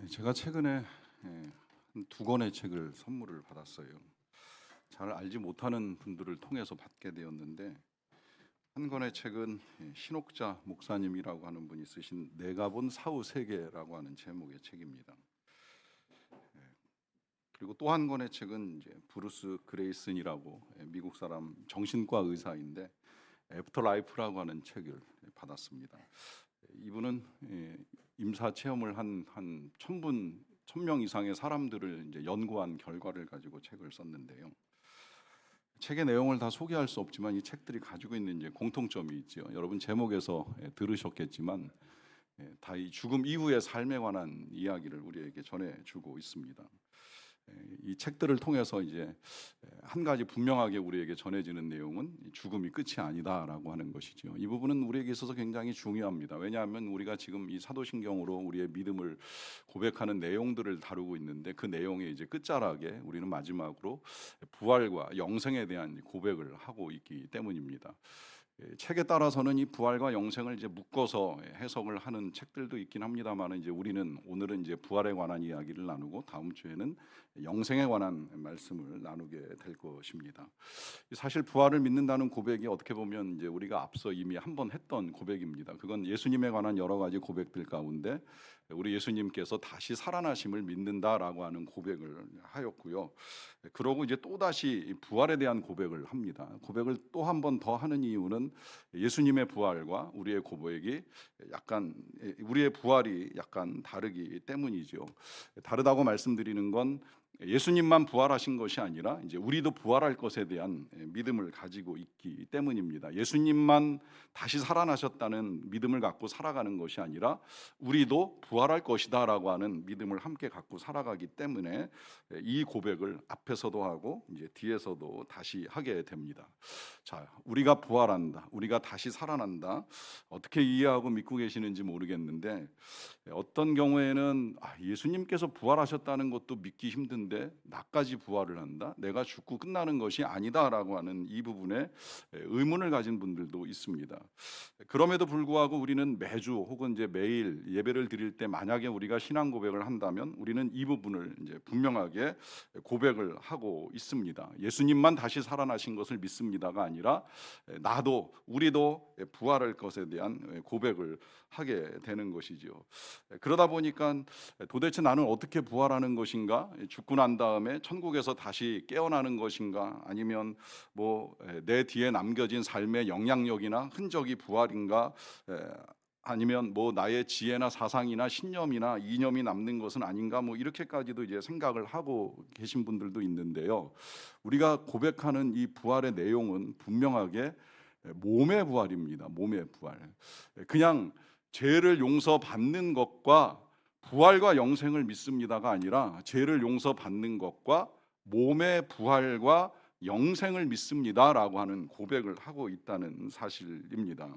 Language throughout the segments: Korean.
제가 최근에 한두 권의 책을 선물을 받았어요. 잘 알지 못하는 분들을 통해서 받게 되었는데, 한 권의 책은 신옥자 목사님이라고 하는 분이 쓰신 내가 본 사후 세계라고 하는 제목의 책입니다. 그리고 또 한 권의 책은 이제 브루스 그레이슨이라고 미국 사람 정신과 의사인데 애프터 라이프라고 하는 책을 받았습니다. 이분은 임사 체험을 한 1,000명 이상의 사람들을 이제 연구한 결과를 가지고 책을 썼는데요. 책의 내용을 다 소개할 수 없지만 이 책들이 가지고 있는 이제 공통점이 있죠. 여러분 제목에서 들으셨겠지만 다 이 죽음 이후의 삶에 관한 이야기를 우리에게 전해주고 있습니다. 이 책들을 통해서 이제 한 가지 분명하게 우리에게 전해지는 내용은 죽음이 끝이 아니다라고 하는 것이죠. 이 부분은 우리에게 있어서 굉장히 중요합니다. 왜냐하면 우리가 지금 이 사도신경으로 우리의 믿음을 고백하는 내용들을 다루고 있는데, 그 내용의 이제 끝자락에 우리는 마지막으로 부활과 영생에 대한 고백을 하고 있기 때문입니다. 책에 따라서는 이 부활과 영생을 이제 묶어서 해석을 하는 책들도 있긴 합니다만, 이제 우리는 오늘은 이제 부활에 관한 이야기를 나누고 다음 주에는 영생에 관한 말씀을 나누게 될 것입니다. 사실 부활을 믿는다는 고백이 어떻게 보면 이제 우리가 앞서 이미 한번 했던 고백입니다. 그건 예수님에 관한 여러 가지 고백들 가운데 우리 예수님께서 다시 살아나심을 믿는다라고 하는 고백을 하였고요. 그러고 이제 또 다시 부활에 대한 고백을 합니다. 고백을 또 한 번 더 하는 이유는 예수님의 부활과 우리의 고백이 약간 우리의 부활이 약간 다르기 때문이죠. 다르다고 말씀드리는 건 예수님만 부활하신 것이 아니라 이제 우리도 부활할 것에 대한 믿음을 가지고 있기 때문입니다. 예수님만 다시 살아나셨다는 믿음을 갖고 살아가는 것이 아니라 우리도 부활할 것이다라고 하는 믿음을 함께 갖고 살아가기 때문에 이 고백을 앞에서도 하고 이제 뒤에서도 다시 하게 됩니다. 자, 우리가 부활한다, 우리가 다시 살아난다, 어떻게 이해하고 믿고 계시는지 모르겠는데, 어떤 경우에는 예수님께서 부활하셨다는 것도 믿기 힘든데 나까지 부활을 한다? 내가 죽고 끝나는 것이 아니다라고 하는 이 부분에 의문을 가진 분들도 있습니다. 그럼에도 불구하고 우리는 매주 혹은 이제 매일 예배를 드릴 때 만약에 우리가 신앙 고백을 한다면 우리는 이 부분을 이제 분명하게 고백을 하고 있습니다. 예수님만 다시 살아나신 것을 믿습니다가 아니라 나도 우리도 부활할 것에 대한 고백을 하게 되는 것이지요. 그러다 보니까 도대체 나는 어떻게 부활하는 것인가? 죽고 난 다음에 천국에서 다시 깨어나는 것인가? 아니면 뭐 내 뒤에 남겨진 삶의 영향력이나 흔적이 부활인가? 아니면 뭐 나의 지혜나 사상이나 신념이나 이념이 남는 것은 아닌가? 뭐 이렇게까지도 이제 생각을 하고 계신 분들도 있는데요. 우리가 고백하는 이 부활의 내용은 분명하게 몸의 부활입니다. 몸의 부활. 그냥 죄를 용서받는 것과 부활과 영생을 믿습니다가 아니라 죄를 용서받는 것과 몸의 부활과 영생을 믿습니다라고 하는 고백을 하고 있다는 사실입니다.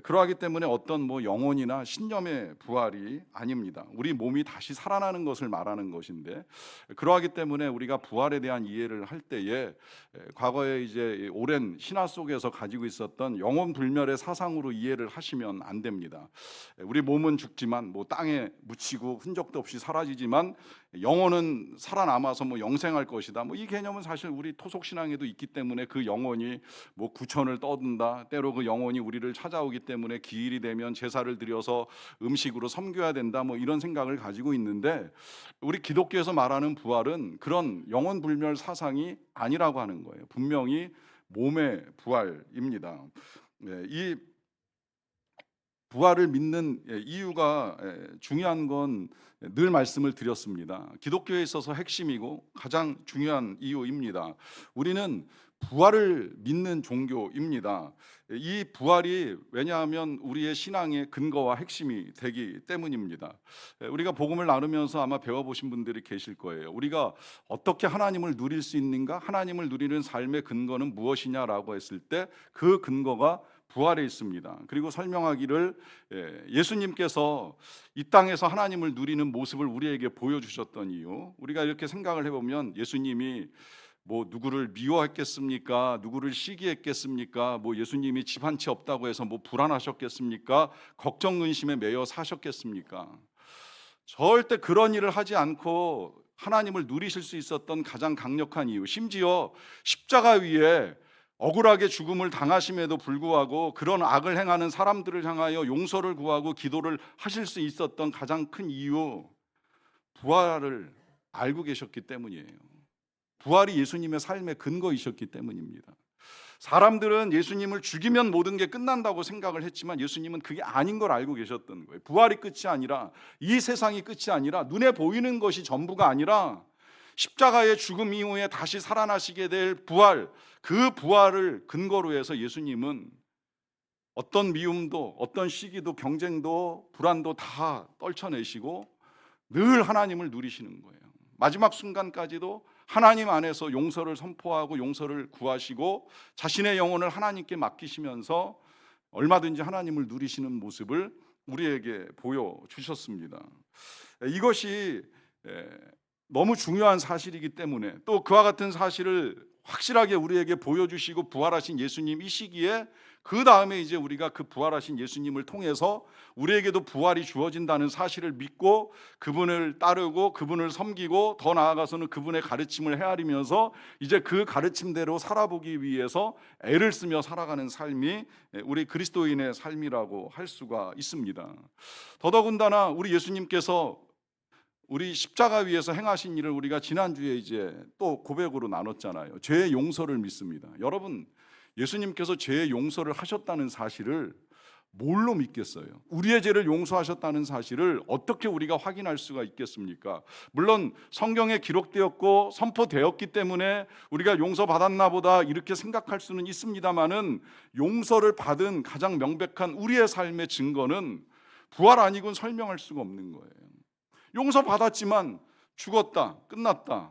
그러하기 때문에 어떤 뭐 영혼이나 신념의 부활이 아닙니다. 우리 몸이 다시 살아나는 것을 말하는 것인데, 그러하기 때문에 우리가 부활에 대한 이해를 할 때에 과거에 이제 오랜 신화 속에서 가지고 있었던 영혼 불멸의 사상으로 이해를 하시면 안 됩니다. 우리 몸은 죽지만 뭐 땅에 묻히고 흔적도 없이 사라지지만 영혼은 살아남아서 뭐 영생할 것이다. 뭐 이 개념은 사실 우리 토속 신앙에도 있기 때문에 그 영혼이 뭐 구천을 떠든다. 때로 그 영혼이 우리를 찾아오기 때문에 기일이 되면 제사를 드려서 음식으로 섬겨야 된다. 뭐 이런 생각을 가지고 있는데, 우리 기독교에서 말하는 부활은 그런 영혼 불멸 사상이 아니라고 하는 거예요. 분명히 몸의 부활입니다. 이 부활을 믿는 이유가 중요한 건 늘 말씀을 드렸습니다. 기독교에 있어서 핵심이고 가장 중요한 이유입니다. 우리는 부활을 믿는 종교입니다. 이 부활이 왜냐하면 우리의 신앙의 근거와 핵심이 되기 때문입니다. 우리가 복음을 나누면서 아마 배워보신 분들이 계실 거예요. 우리가 어떻게 하나님을 누릴 수 있는가? 하나님을 누리는 삶의 근거는 무엇이냐라고 했을 때 그 근거가 부활에 있습니다. 그리고 설명하기를 예수님께서 이 땅에서 하나님을 누리는 모습을 우리에게 보여주셨던 이유, 우리가 이렇게 생각을 해보면 예수님이 뭐 누구를 미워했겠습니까? 누구를 시기했겠습니까? 뭐 예수님이 집 한 채 없다고 해서 뭐 불안하셨겠습니까? 걱정 근심에 매여 사셨겠습니까? 절대 그런 일을 하지 않고 하나님을 누리실 수 있었던 가장 강력한 이유, 심지어 십자가 위에 억울하게 죽음을 당하심에도 불구하고 그런 악을 행하는 사람들을 향하여 용서를 구하고 기도를 하실 수 있었던 가장 큰 이유, 부활을 알고 계셨기 때문이에요. 부활이 예수님의 삶의 근거이셨기 때문입니다. 사람들은 예수님을 죽이면 모든 게 끝난다고 생각을 했지만 예수님은 그게 아닌 걸 알고 계셨던 거예요. 부활이 끝이 아니라, 이 세상이 끝이 아니라, 눈에 보이는 것이 전부가 아니라 십자가의 죽음 이후에 다시 살아나시게 될 부활, 그 부활을 근거로 해서 예수님은 어떤 미움도, 어떤 시기도, 경쟁도, 불안도 다 떨쳐내시고 늘 하나님을 누리시는 거예요. 마지막 순간까지도 하나님 안에서 용서를 선포하고 용서를 구하시고 자신의 영혼을 하나님께 맡기시면서 얼마든지 하나님을 누리시는 모습을 우리에게 보여주셨습니다. 이것이 너무 중요한 사실이기 때문에, 또 그와 같은 사실을 확실하게 우리에게 보여주시고 부활하신 예수님, 이 시기에 그 다음에 이제 우리가 그 부활하신 예수님을 통해서 우리에게도 부활이 주어진다는 사실을 믿고 그분을 따르고 그분을 섬기고 더 나아가서는 그분의 가르침을 헤아리면서 이제 그 가르침대로 살아보기 위해서 애를 쓰며 살아가는 삶이 우리 그리스도인의 삶이라고 할 수가 있습니다. 더더군다나 우리 예수님께서 우리 십자가 위에서 행하신 일을 우리가 지난주에 이제 또 고백으로 나눴잖아요. 죄의 용서를 믿습니다. 여러분, 예수님께서 죄의 용서를 하셨다는 사실을 뭘로 믿겠어요? 우리의 죄를 용서하셨다는 사실을 어떻게 우리가 확인할 수가 있겠습니까? 물론 성경에 기록되었고 선포되었기 때문에 우리가 용서받았나 보다 이렇게 생각할 수는 있습니다만은, 용서를 받은 가장 명백한 우리의 삶의 증거는 부활 아니고는 설명할 수가 없는 거예요. 용서받았지만 죽었다, 끝났다.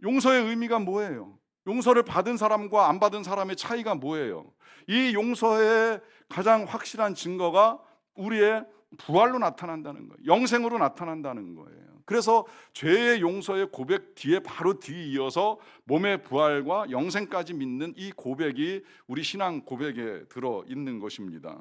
용서의 의미가 뭐예요? 용서를 받은 사람과 안 받은 사람의 차이가 뭐예요? 이 용서의 가장 확실한 증거가 우리의 부활로 나타난다는 거예요. 영생으로 나타난다는 거예요. 그래서 죄의 용서의 고백 뒤에 바로 뒤이어서 몸의 부활과 영생까지 믿는 이 고백이 우리 신앙 고백에 들어 있는 것입니다.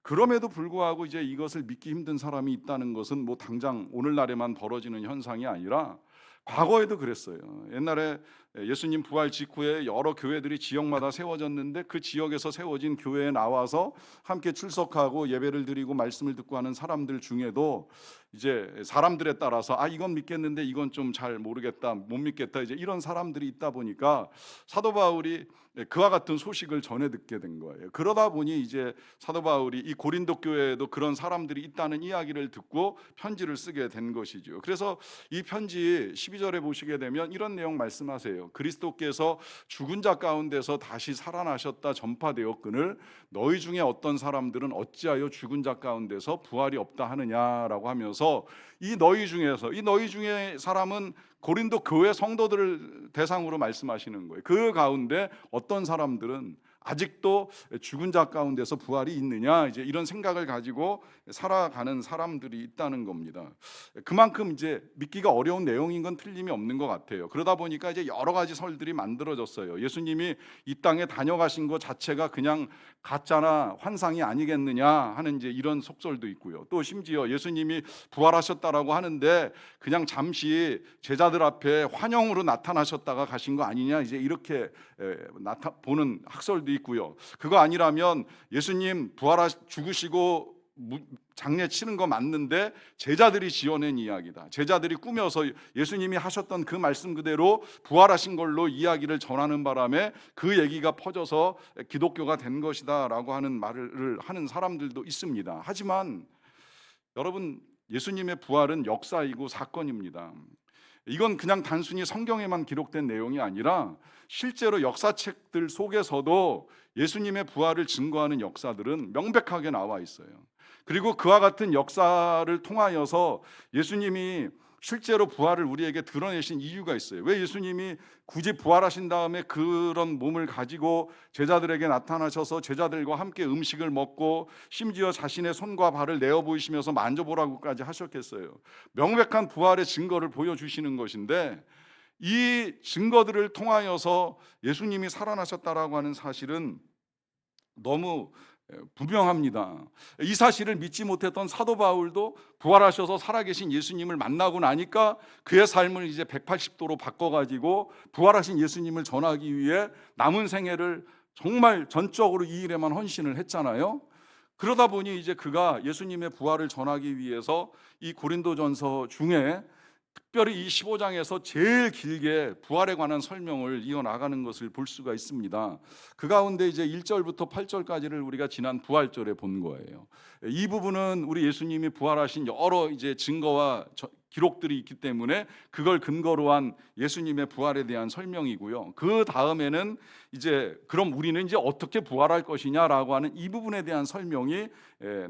그럼에도 불구하고 이제 이것을 믿기 힘든 사람이 있다는 것은 뭐 당장 오늘날에만 벌어지는 현상이 아니라 과거에도 그랬어요. 옛날에 예수님 부활 직후에 여러 교회들이 지역마다 세워졌는데 그 지역에서 세워진 교회에 나와서 함께 출석하고 예배를 드리고 말씀을 듣고 하는 사람들 중에도 이제 사람들에 따라서 이건 믿겠는데 이건 좀 잘 모르겠다, 못 믿겠다, 이제 이런 사람들이 있다 보니까 사도 바울이 그와 같은 소식을 전해 듣게 된 거예요. 그러다 보니 이제 사도 바울이 이 고린도 교회에도 그런 사람들이 있다는 이야기를 듣고 편지를 쓰게 된 것이죠. 그래서 이 편지 12절에 보시게 되면 이런 내용 말씀하세요. 그리스도께서 죽은 자 가운데서 다시 살아나셨다 전파되었거늘 너희 중에 어떤 사람들은 어찌하여 죽은 자 가운데서 부활이 없다 하느냐라고 하면서, 이 너희 중에 사람은 고린도 교회 성도들을 대상으로 말씀하시는 거예요. 그 가운데 어떤 사람들은 아직도 죽은 자 가운데서 부활이 있느냐, 이제 이런 생각을 가지고 살아가는 사람들이 있다는 겁니다. 그만큼 이제 믿기가 어려운 내용인 건 틀림이 없는 것 같아요. 그러다 보니까 이제 여러 가지 설들이 만들어졌어요. 예수님이 이 땅에 다녀가신 것 자체가 그냥 가짜나 환상이 아니겠느냐 하는 이제 이런 속설도 있고요. 또 심지어 예수님이 부활하셨다라고 하는데 그냥 잠시 제자들 앞에 환영으로 나타나셨다가 가신 거 아니냐, 이제 이렇게 보는 학설도 있고요. 그거 아니라면 예수님 죽으시고 장례 치는 거 맞는데 제자들이 지어낸 이야기다, 제자들이 꾸며서 예수님이 하셨던 그 말씀 그대로 부활하신 걸로 이야기를 전하는 바람에 그 얘기가 퍼져서 기독교가 된 것이다 라고 하는 말을 하는 사람들도 있습니다. 하지만 여러분, 예수님의 부활은 역사이고 사건입니다. 이건 그냥 단순히 성경에만 기록된 내용이 아니라 실제로 역사책들 속에서도 예수님의 부활을 증거하는 역사들은 명백하게 나와 있어요. 그리고 그와 같은 역사를 통하여서 예수님이 실제로 부활을 우리에게 드러내신 이유가 있어요. 왜 예수님이 굳이 부활하신 다음에 그런 몸을 가지고 제자들에게 나타나셔서 제자들과 함께 음식을 먹고 심지어 자신의 손과 발을 내어 보이시면서 만져보라고까지 하셨겠어요? 명백한 부활의 증거를 보여주시는 것인데, 이 증거들을 통하여서 예수님이 살아나셨다라고 하는 사실은 너무 분명합니다. 이 사실을 믿지 못했던 사도 바울도 부활하셔서 살아계신 예수님을 만나고 나니까 그의 삶을 이제 180도로 바꿔가지고 부활하신 예수님을 전하기 위해 남은 생애를 정말 전적으로 이 일에만 헌신을 했잖아요. 그러다 보니 이제 그가 예수님의 부활을 전하기 위해서 이 고린도전서 중에 특별히 이 15장에서 제일 길게 부활에 관한 설명을 이어나가는 것을 볼 수가 있습니다. 그 가운데 이제 1절부터 8절까지를 우리가 지난 부활절에 본 거예요. 이 부분은 우리 예수님이 부활하신 여러 이제 증거와 기록들이 있기 때문에 그걸 근거로 한 예수님의 부활에 대한 설명이고요. 그 다음에는 이제 그럼 우리는 이제 어떻게 부활할 것이냐라고 하는 이 부분에 대한 설명이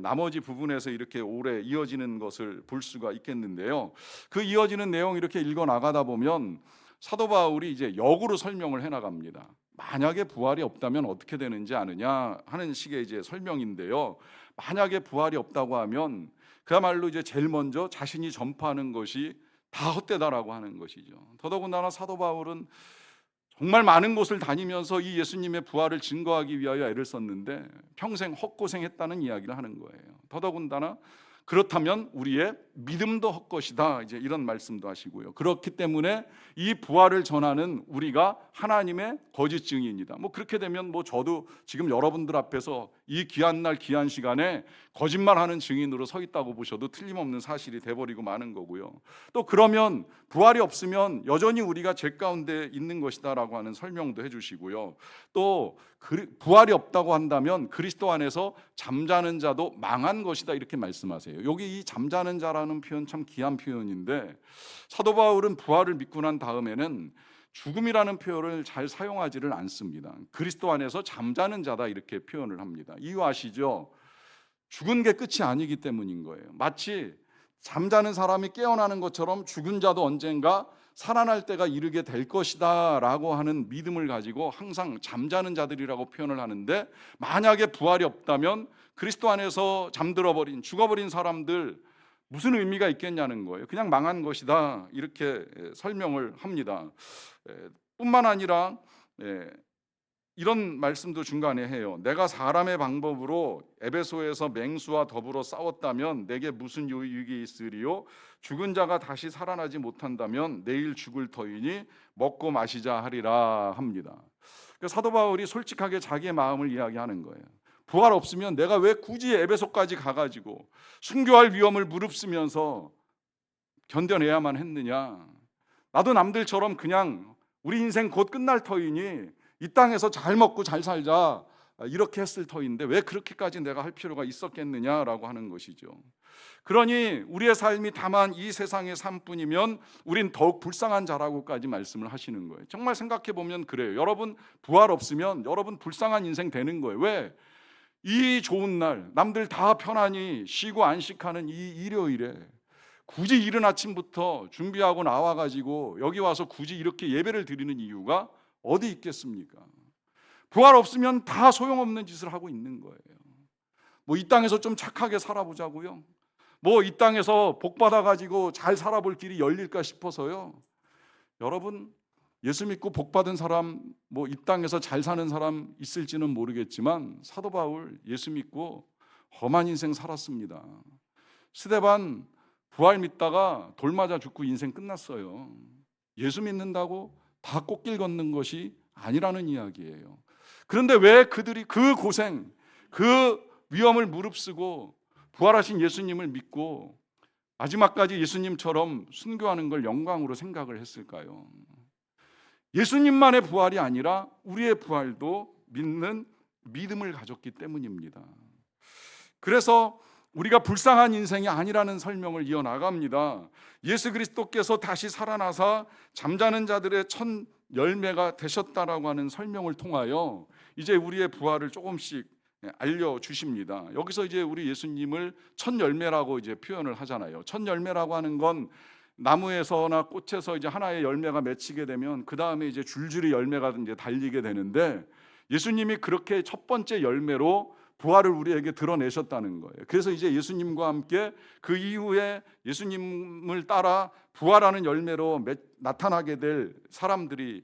나머지 부분에서 이렇게 오래 이어지는 것을 볼 수가 있겠는데요. 그 이어지는 내용 이렇게 읽어 나가다 보면 사도 바울이 이제 역으로 설명을 해 나갑니다. 만약에 부활이 없다면 어떻게 되는지 아느냐 하는 식의 이제 설명인데요. 만약에 부활이 없다고 하면 그야말로 이제 제일 먼저 자신이 전파하는 것이 다 헛되다라고 하는 것이죠. 더더군다나 사도 바울은 정말 많은 곳을 다니면서 이 예수님의 부활을 증거하기 위하여 애를 썼는데 평생 헛고생했다는 이야기를 하는 거예요. 더더군다나 그렇다면 우리의 믿음도 헛것이다, 이제 이런 말씀도 하시고요. 그렇기 때문에 이 부활을 전하는 우리가 하나님의 거짓 증인이다. 뭐 그렇게 되면 뭐 저도 지금 여러분들 앞에서 이 귀한 날 귀한 시간에 거짓말하는 증인으로 서 있다고 보셔도 틀림없는 사실이 돼버리고 마는 거고요. 또 그러면 부활이 없으면 여전히 우리가 죄 가운데 있는 것이다라고 하는 설명도 해주시고요. 또 부활이 없다고 한다면 그리스도 안에서 잠자는 자도 망한 것이다, 이렇게 말씀하세요. 여기 이 잠자는 자라는 표현 참 귀한 표현인데 사도 바울은 부활을 믿고 난 다음에는 죽음이라는 표현을 잘 사용하지를 않습니다. 그리스도 안에서 잠자는 자다, 이렇게 표현을 합니다. 이유 아시죠? 죽은 게 끝이 아니기 때문인 거예요. 마치 잠자는 사람이 깨어나는 것처럼 죽은 자도 언젠가 살아날 때가 이르게 될 것이다 라고 하는 믿음을 가지고 항상 잠자는 자들이라고 표현을 하는데, 만약에 부활이 없다면 그리스도 안에서 잠들어버린, 죽어버린 사람들 무슨 의미가 있겠냐는 거예요. 그냥 망한 것이다, 이렇게 설명을 합니다. 뿐만 아니라 이런 말씀도 중간에 해요. 내가 사람의 방법으로 에베소에서 맹수와 더불어 싸웠다면 내게 무슨 유익이 있으리요? 죽은 자가 다시 살아나지 못한다면 내일 죽을 터이니 먹고 마시자 하리라 합니다. 그러니까 사도 바울이 솔직하게 자기의 마음을 이야기하는 거예요. 부활 없으면 내가 왜 굳이 에베소까지 가가지고 순교할 위험을 무릅쓰면서 견뎌내야만 했느냐? 나도 남들처럼 그냥 우리 인생 곧 끝날 터이니 이 땅에서 잘 먹고 잘 살자, 이렇게 했을 터인데 왜 그렇게까지 내가 할 필요가 있었겠느냐라고 하는 것이죠. 그러니 우리의 삶이 다만 이 세상의 삶뿐이면 우린 더욱 불쌍한 자라고까지 말씀을 하시는 거예요. 정말 생각해 보면 그래요. 여러분 부활 없으면 여러분 불쌍한 인생 되는 거예요. 왜? 이 좋은 날 남들 다 편안히 쉬고 안식하는 이 일요일에 굳이 이른 아침부터 준비하고 나와가지고 여기 와서 굳이 이렇게 예배를 드리는 이유가 어디 있겠습니까? 부활 없으면 다 소용없는 짓을 하고 있는 거예요. 뭐 이 땅에서 좀 착하게 살아보자고요. 뭐 이 땅에서 복 받아가지고 잘 살아볼 길이 열릴까 싶어서요. 여러분, 예수 믿고 복 받은 사람, 뭐 이 땅에서 잘 사는 사람 있을지는 모르겠지만 사도 바울 예수 믿고 험한 인생 살았습니다. 스데반 부활 믿다가 돌 맞아 죽고 인생 끝났어요. 예수 믿는다고 다 꽃길 걷는 것이 아니라는 이야기예요. 그런데 왜 그들이 그 고생, 그 위험을 무릅쓰고 부활하신 예수님을 믿고 마지막까지 예수님처럼 순교하는 걸 영광으로 생각을 했을까요? 예수님만의 부활이 아니라 우리의 부활도 믿는 믿음을 가졌기 때문입니다. 그래서 우리가 불쌍한 인생이 아니라는 설명을 이어나갑니다. 예수 그리스도께서 다시 살아나사 잠자는 자들의 첫 열매가 되셨다라고 하는 설명을 통하여 이제 우리의 부활을 조금씩 알려주십니다. 여기서 이제 우리 예수님을 첫 열매라고 이제 표현을 하잖아요. 첫 열매라고 하는 건 나무에서나 꽃에서 이제 하나의 열매가 맺히게 되면 그 다음에 이제 줄줄이 열매가 이제 달리게 되는데, 예수님이 그렇게 첫 번째 열매로 부활을 우리에게 드러내셨다는 거예요. 그래서 이제 예수님과 함께 그 이후에 예수님을 따라 부활하는 열매로 나타나게 될 사람들이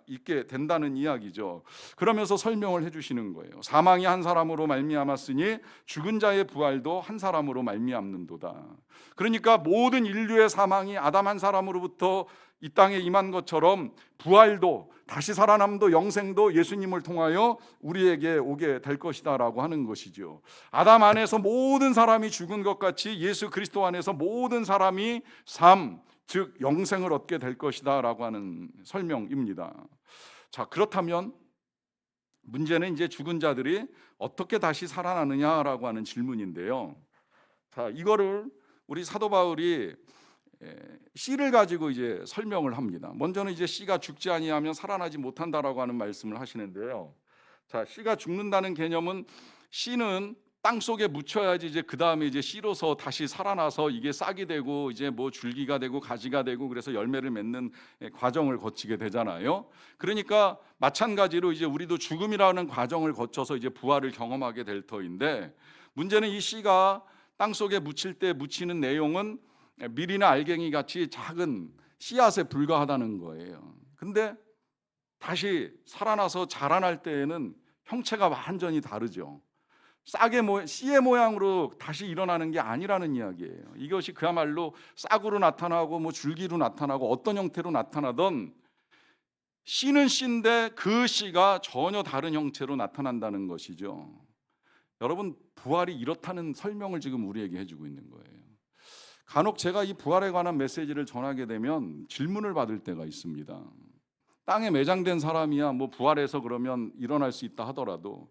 있게 된다는 이야기죠. 그러면서 설명을 해주시는 거예요. 사망이 한 사람으로 말미암았으니 죽은 자의 부활도 한 사람으로 말미암는도다. 그러니까 모든 인류의 사망이 아담 한 사람으로부터 이 땅에 임한 것처럼 부활도, 다시 살아남도, 영생도 예수님을 통하여 우리에게 오게 될 것이다라고 하는 것이죠. 아담 안에서 모든 사람이 죽은 것 같이 예수 그리스도 안에서 모든 사람이 삶, 즉 영생을 얻게 될 것이다라고 하는 설명입니다. 자, 그렇다면 문제는 이제 죽은 자들이 어떻게 다시 살아나느냐라고 하는 질문인데요. 자, 이거를 우리 사도 바울이 씨를 가지고 이제 설명을 합니다. 먼저는 이제 씨가 죽지 아니하면 살아나지 못한다라고 하는 말씀을 하시는데요. 자, 씨가 죽는다는 개념은 씨는 땅 속에 묻혀야지 이제 그 다음에 이제 씨로서 다시 살아나서 이게 싹이 되고 이제 뭐 줄기가 되고 가지가 되고 그래서 열매를 맺는 과정을 거치게 되잖아요. 그러니까 마찬가지로 이제 우리도 죽음이라는 과정을 거쳐서 이제 부활을 경험하게 될 터인데, 문제는 이 씨가 땅 속에 묻힐 때 묻히는 내용은 밀이나 알갱이 같이 작은 씨앗에 불과하다는 거예요. 근데 다시 살아나서 자라날 때에는 형체가 완전히 다르죠. 씨의 모양으로 다시 일어나는 게 아니라는 이야기예요. 이것이 그야말로 싹으로 나타나고 뭐 줄기로 나타나고 어떤 형태로 나타나던 씨는 씨인데 그 씨가 전혀 다른 형체로 나타난다는 것이죠. 여러분, 부활이 이렇다는 설명을 지금 우리에게 해주고 있는 거예요. 간혹 제가 이 부활에 관한 메시지를 전하게 되면 질문을 받을 때가 있습니다. 땅에 매장된 사람이야 뭐 부활해서 그러면 일어날 수 있다 하더라도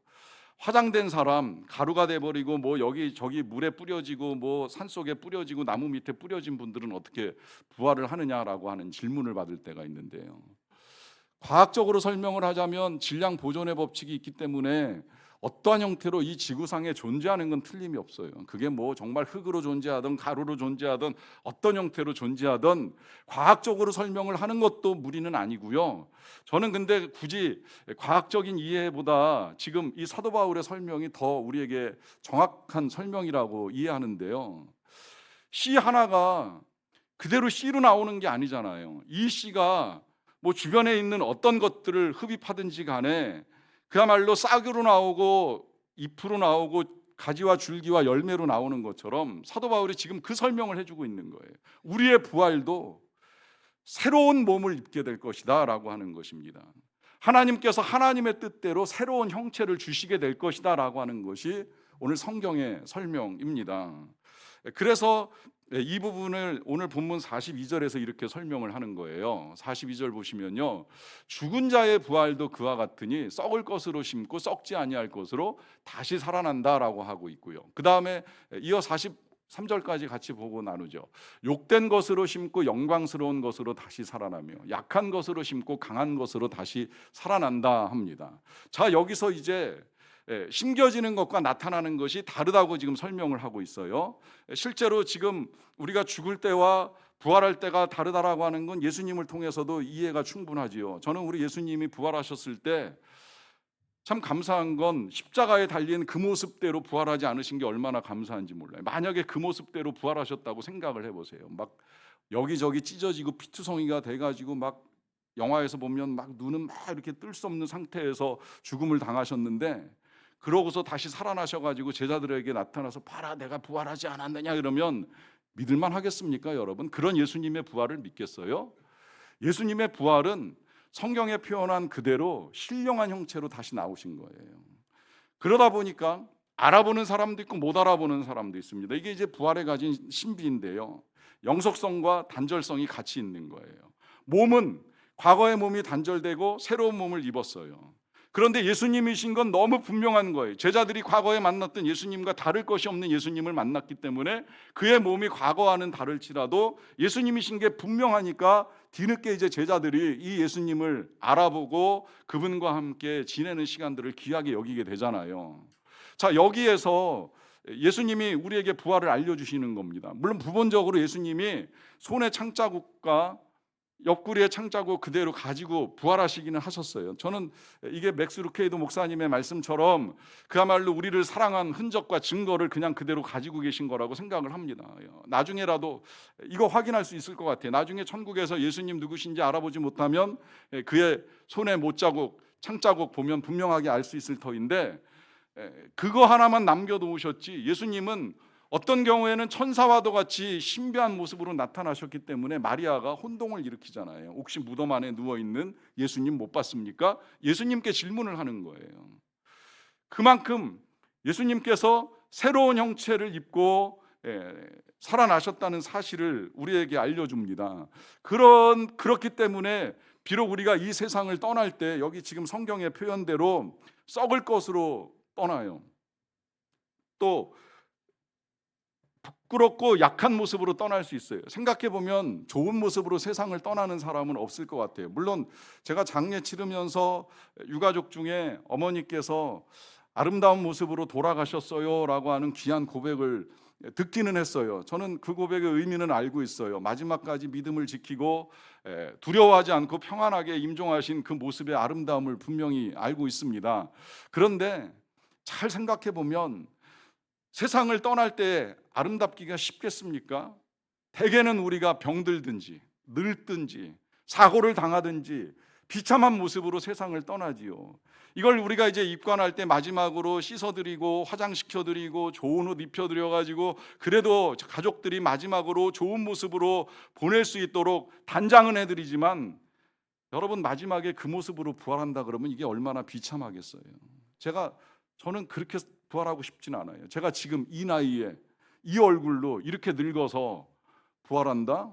화장된 사람, 가루가 돼버리고 뭐 여기 저기 물에 뿌려지고 뭐 산속에 뿌려지고 나무 밑에 뿌려진 분들은 어떻게 부활을 하느냐라고 하는 질문을 받을 때가 있는데요. 과학적으로 설명을 하자면 질량 보존의 법칙이 있기 때문에 어떠한 형태로 이 지구상에 존재하는 건 틀림이 없어요. 그게 뭐 정말 흙으로 존재하든 가루로 존재하든 어떤 형태로 존재하든 과학적으로 설명을 하는 것도 무리는 아니고요. 저는 근데 굳이 과학적인 이해보다 지금 이 사도 바울의 설명이 더 우리에게 정확한 설명이라고 이해하는데요. 씨 하나가 그대로 씨로 나오는 게 아니잖아요. 이 씨가 뭐 주변에 있는 어떤 것들을 흡입하든지 간에 그야말로 싹으로 나오고 잎으로 나오고 가지와 줄기와 열매로 나오는 것처럼 사도 바울이 지금 그 설명을 해주고 있는 거예요. 우리의 부활도 새로운 몸을 입게 될 것이다 라고 하는 것입니다. 하나님께서 하나님의 뜻대로 새로운 형체를 주시게 될 것이다 라고 하는 것이 오늘 성경의 설명입니다. 그래서 이 부분을 오늘 본문 42절에서 이렇게 설명을 하는 거예요. 42절 보시면요, 죽은 자의 부활도 그와 같으니 썩을 것으로 심고 썩지 아니할 것으로 다시 살아난다라고 하고 있고요. 그 다음에 이어 43절까지 같이 보고 나누죠. 욕된 것으로 심고 영광스러운 것으로 다시 살아나며 약한 것으로 심고 강한 것으로 다시 살아난다 합니다. 자, 여기서 이제 심겨지는 것과 나타나는 것이 다르다고 지금 설명을 하고 있어요. 실제로 지금 우리가 죽을 때와 부활할 때가 다르다라고 하는 건 예수님을 통해서도 이해가 충분하지요. 저는 우리 예수님이 부활하셨을 때 참 감사한 건 십자가에 달린 그 모습대로 부활하지 않으신 게 얼마나 감사한지 몰라요. 만약에 그 모습대로 부활하셨다고 생각을 해보세요. 막 여기저기 찢어지고 피투성이가 돼가지고 막 영화에서 보면 막 눈은 막 이렇게 뜰 수 없는 상태에서 죽음을 당하셨는데 그러고서 다시 살아나셔가지고 제자들에게 나타나서 봐라 내가 부활하지 않았느냐 이러면 믿을만 하겠습니까 여러분? 그런 예수님의 부활을 믿겠어요? 예수님의 부활은 성경에 표현한 그대로 신령한 형체로 다시 나오신 거예요. 그러다 보니까 알아보는 사람도 있고 못 알아보는 사람도 있습니다. 이게 이제 부활에 가진 신비인데요, 영속성과 단절성이 같이 있는 거예요. 몸은 과거의 몸이 단절되고 새로운 몸을 입었어요. 그런데 예수님이신 건 너무 분명한 거예요. 제자들이 과거에 만났던 예수님과 다를 것이 없는 예수님을 만났기 때문에 그의 몸이 과거와는 다를지라도 예수님이신 게 분명하니까 뒤늦게 이제 제자들이 이 예수님을 알아보고 그분과 함께 지내는 시간들을 귀하게 여기게 되잖아요. 자, 여기에서 예수님이 우리에게 부활을 알려주시는 겁니다. 물론 부분적으로 예수님이 손에 창자국과 옆구리에 창자국 그대로 가지고 부활하시기는 하셨어요. 저는 이게 맥스 루케이도 목사님의 말씀처럼 그야말로 우리를 사랑한 흔적과 증거를 그냥 그대로 가지고 계신 거라고 생각을 합니다. 나중에라도 이거 확인할 수 있을 것 같아요. 나중에 천국에서 예수님 누구신지 알아보지 못하면 그의 손에 못자국, 창자국 보면 분명하게 알 수 있을 터인데, 그거 하나만 남겨놓으셨지 예수님은 어떤 경우에는 천사와도 같이 신비한 모습으로 나타나셨기 때문에 마리아가 혼동을 일으키잖아요. 혹시 무덤 안에 누워있는 예수님 못 봤습니까? 예수님께 질문을 하는 거예요. 그만큼 예수님께서 새로운 형체를 입고 살아나셨다는 사실을 우리에게 알려줍니다. 그렇기 때문에 비록 우리가 이 세상을 떠날 때 여기 지금 성경의 표현대로 썩을 것으로 떠나요. 또 부끄럽고 약한 모습으로 떠날 수 있어요. 생각해보면 좋은 모습으로 세상을 떠나는 사람은 없을 것 같아요. 물론 제가 장례 치르면서 유가족 중에 어머니께서 아름다운 모습으로 돌아가셨어요 라고 하는 귀한 고백을 듣기는 했어요. 저는 그 고백의 의미는 알고 있어요. 마지막까지 믿음을 지키고 두려워하지 않고 평안하게 임종하신 그 모습의 아름다움을 분명히 알고 있습니다. 그런데 잘 생각해보면 세상을 떠날 때 아름답기가 쉽겠습니까? 대개는 우리가 병들든지 늙든지 사고를 당하든지 비참한 모습으로 세상을 떠나지요. 이걸 우리가 이제 입관할 때 마지막으로 씻어드리고 화장시켜드리고 좋은 옷 입혀드려가지고 그래도 가족들이 마지막으로 좋은 모습으로 보낼 수 있도록 단장은 해드리지만, 여러분 마지막에 그 모습으로 부활한다 그러면 이게 얼마나 비참하겠어요. 저는 그렇게 부활하고 싶지는 않아요. 제가 지금 이 나이에 이 얼굴로 이렇게 늙어서 부활한다?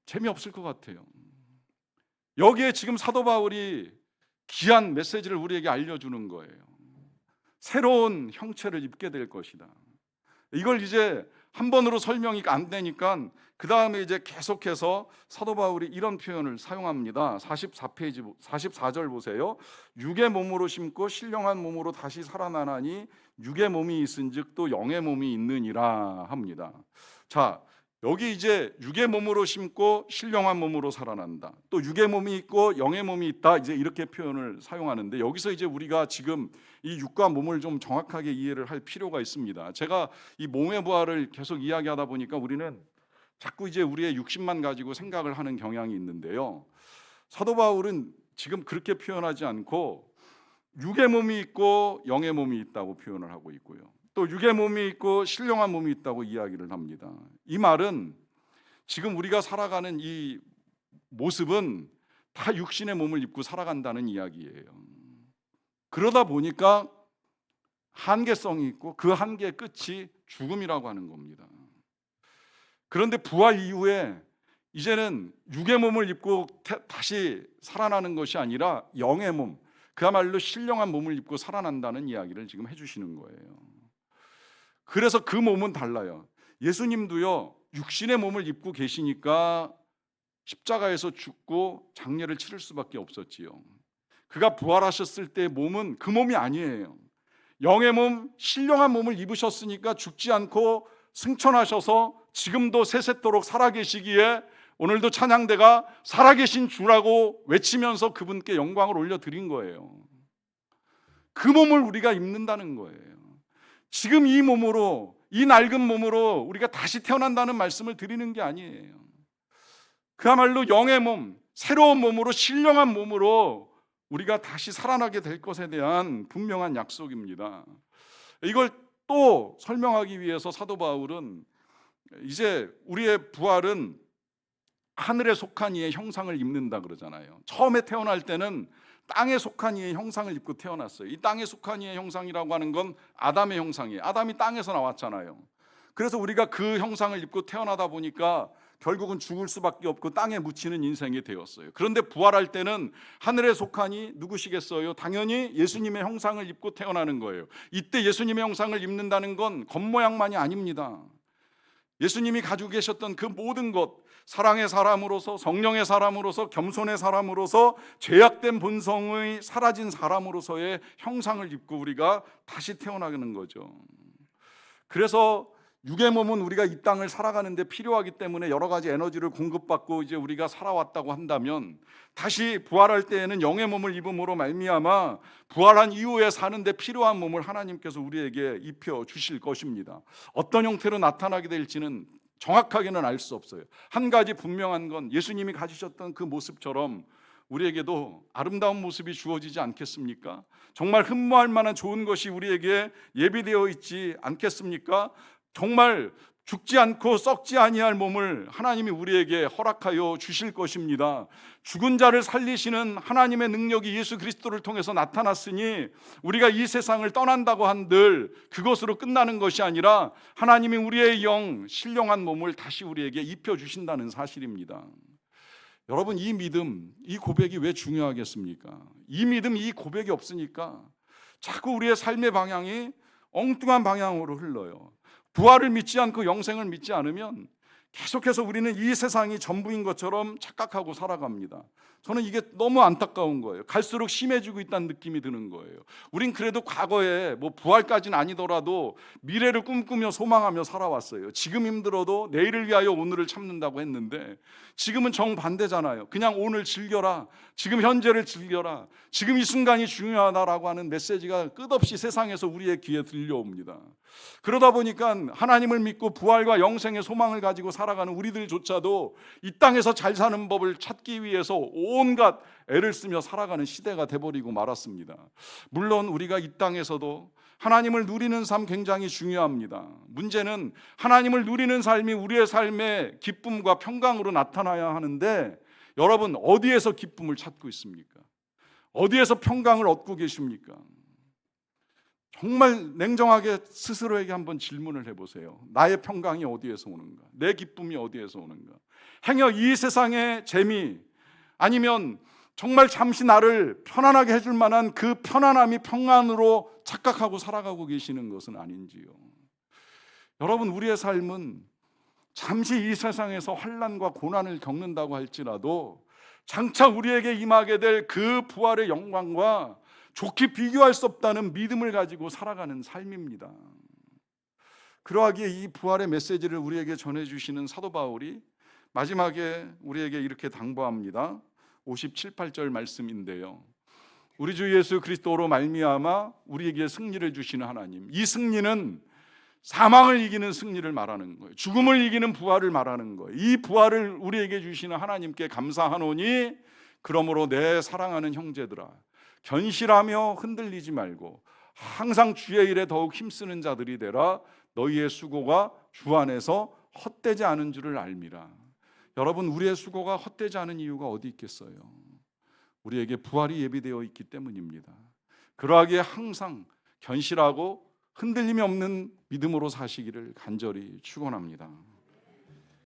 재미없을 것 같아요. 여기에 지금 사도 바울이 귀한 메시지를 우리에게 알려주는 거예요. 새로운 형체를 입게 될 것이다. 이걸 이제 한 번으로 설명이 안 되니까 그 다음에 이제 계속해서 사도 바울이 이런 표현을 사용합니다. 44절 보세요. 육의 몸으로 심고 신령한 몸으로 다시 살아나나니 육의 몸이 있은즉 또 영의 몸이 있느니라 합니다. 자, 여기 이제 육의 몸으로 심고 신령한 몸으로 살아난다. 또 육의 몸이 있고 영의 몸이 있다. 이제 이렇게 표현을 사용하는데, 여기서 이제 우리가 지금 이 육과 몸을 좀 정확하게 이해를 할 필요가 있습니다. 제가 이 몸의 부활을 계속 이야기하다 보니까 우리는 자꾸 이제 우리의 육신만 가지고 생각을 하는 경향이 있는데요. 사도 바울은 지금 그렇게 표현하지 않고 육의 몸이 있고 영의 몸이 있다고 표현을 하고 있고요. 또 육의 몸이 있고 신령한 몸이 있다고 이야기를 합니다. 이 말은 지금 우리가 살아가는 이 모습은 다 육신의 몸을 입고 살아간다는 이야기예요. 그러다 보니까 한계성이 있고 그 한계의 끝이 죽음이라고 하는 겁니다. 그런데 부활 이후에 이제는 육의 몸을 입고 다시 살아나는 것이 아니라 영의 몸, 그야말로 신령한 몸을 입고 살아난다는 이야기를 지금 해주시는 거예요. 그래서 그 몸은 달라요. 예수님도요, 육신의 몸을 입고 계시니까 십자가에서 죽고 장례를 치를 수밖에 없었지요. 그가 부활하셨을 때 몸은 그 몸이 아니에요. 영의 몸, 신령한 몸을 입으셨으니까 죽지 않고 승천하셔서 지금도 세세토록 살아계시기에 오늘도 찬양대가 살아계신 주라고 외치면서 그분께 영광을 올려드린 거예요. 그 몸을 우리가 입는다는 거예요. 지금 이 몸으로, 이 낡은 몸으로 우리가 다시 태어난다는 말씀을 드리는 게 아니에요. 그야말로 영의 몸, 새로운 몸으로, 신령한 몸으로 우리가 다시 살아나게 될 것에 대한 분명한 약속입니다. 이걸 또 설명하기 위해서 사도 바울은 이제 우리의 부활은 하늘에 속한 이의 형상을 입는다 그러잖아요. 처음에 태어날 때는 땅에 속한 이의 형상을 입고 태어났어요. 이 땅에 속한 이의 형상이라고 하는 건 아담의 형상이에요. 아담이 땅에서 나왔잖아요. 그래서 우리가 그 형상을 입고 태어나다 보니까 결국은 죽을 수밖에 없고 땅에 묻히는 인생이 되었어요. 그런데 부활할 때는 하늘에 속한 이 누구시겠어요? 당연히 예수님의 형상을 입고 태어나는 거예요. 이때 예수님의 형상을 입는다는 건 겉모양만이 아닙니다. 예수님이 가지고 계셨던 그 모든 것, 사랑의 사람으로서, 성령의 사람으로서, 겸손의 사람으로서, 죄악된 본성의 사라진 사람으로서의 형상을 입고 우리가 다시 태어나는 거죠. 그래서 육의 몸은 우리가 이 땅을 살아가는데 필요하기 때문에 여러 가지 에너지를 공급받고 이제 우리가 살아왔다고 한다면, 다시 부활할 때에는 영의 몸을 입음으로 말미암아 부활한 이후에 사는데 필요한 몸을 하나님께서 우리에게 입혀 주실 것입니다. 어떤 형태로 나타나게 될지는 정확하게는 알 수 없어요. 한 가지 분명한 건 예수님이 가지셨던 그 모습처럼 우리에게도 아름다운 모습이 주어지지 않겠습니까? 정말 흠모할 만한 좋은 것이 우리에게 예비되어 있지 않겠습니까? 정말 죽지 않고 썩지 아니할 몸을 하나님이 우리에게 허락하여 주실 것입니다. 죽은 자를 살리시는 하나님의 능력이 예수 그리스도를 통해서 나타났으니 우리가 이 세상을 떠난다고 한들 그것으로 끝나는 것이 아니라 하나님이 우리의 영, 신령한 몸을 다시 우리에게 입혀주신다는 사실입니다. 여러분, 이 믿음, 이 고백이 왜 중요하겠습니까? 이 믿음, 이 고백이 없으니까 자꾸 우리의 삶의 방향이 엉뚱한 방향으로 흘러요. 부활을 믿지 않고 영생을 믿지 않으면 계속해서 우리는 이 세상이 전부인 것처럼 착각하고 살아갑니다. 저는 이게 너무 안타까운 거예요. 갈수록 심해지고 있다는 느낌이 드는 거예요. 우린 그래도 과거에 뭐 부활까지는 아니더라도 미래를 꿈꾸며 소망하며 살아왔어요. 지금 힘들어도 내일을 위하여 오늘을 참는다고 했는데 지금은 정반대잖아요. 그냥 오늘 즐겨라, 지금 현재를 즐겨라, 지금 이 순간이 중요하다라고 하는 메시지가 끝없이 세상에서 우리의 귀에 들려옵니다. 그러다 보니까 하나님을 믿고 부활과 영생의 소망을 가지고 살아가는 우리들조차도 이 땅에서 잘 사는 법을 찾기 위해서 온갖 애를 쓰며 살아가는 시대가 돼버리고 말았습니다. 물론 우리가 이 땅에서도 하나님을 누리는 삶 굉장히 중요합니다. 문제는 하나님을 누리는 삶이 우리의 삶의 기쁨과 평강으로 나타나야 하는데, 여러분 어디에서 기쁨을 찾고 있습니까? 어디에서 평강을 얻고 계십니까? 정말 냉정하게 스스로에게 한번 질문을 해보세요. 나의 평강이 어디에서 오는가? 내 기쁨이 어디에서 오는가? 행여 이 세상의 재미, 아니면 정말 잠시 나를 편안하게 해줄 만한 그 편안함이 평안으로 착각하고 살아가고 계시는 것은 아닌지요? 여러분, 우리의 삶은 잠시 이 세상에서 환난과 고난을 겪는다고 할지라도 장차 우리에게 임하게 될 그 부활의 영광과 좋게 비교할 수 없다는 믿음을 가지고 살아가는 삶입니다. 그러하기에 이 부활의 메시지를 우리에게 전해주시는 사도 바울이 마지막에 우리에게 이렇게 당부합니다. 57, 8절 말씀인데요, 우리 주 예수 그리스도로 말미암아 우리에게 승리를 주시는 하나님, 이 승리는 사망을 이기는 승리를 말하는 거예요. 죽음을 이기는 부활을 말하는 거예요. 이 부활을 우리에게 주시는 하나님께 감사하노니 그러므로 내 사랑하는 형제들아, 견실하며 흔들리지 말고 항상 주의 일에 더욱 힘쓰는 자들이 되라. 너희의 수고가 주 안에서 헛되지 않은 줄을 알미라. 여러분, 우리의 수고가 헛되지 않은 이유가 어디 있겠어요? 우리에게 부활이 예비되어 있기 때문입니다. 그러하기에 항상 견실하고 흔들림이 없는 믿음으로 사시기를 간절히 축원합니다.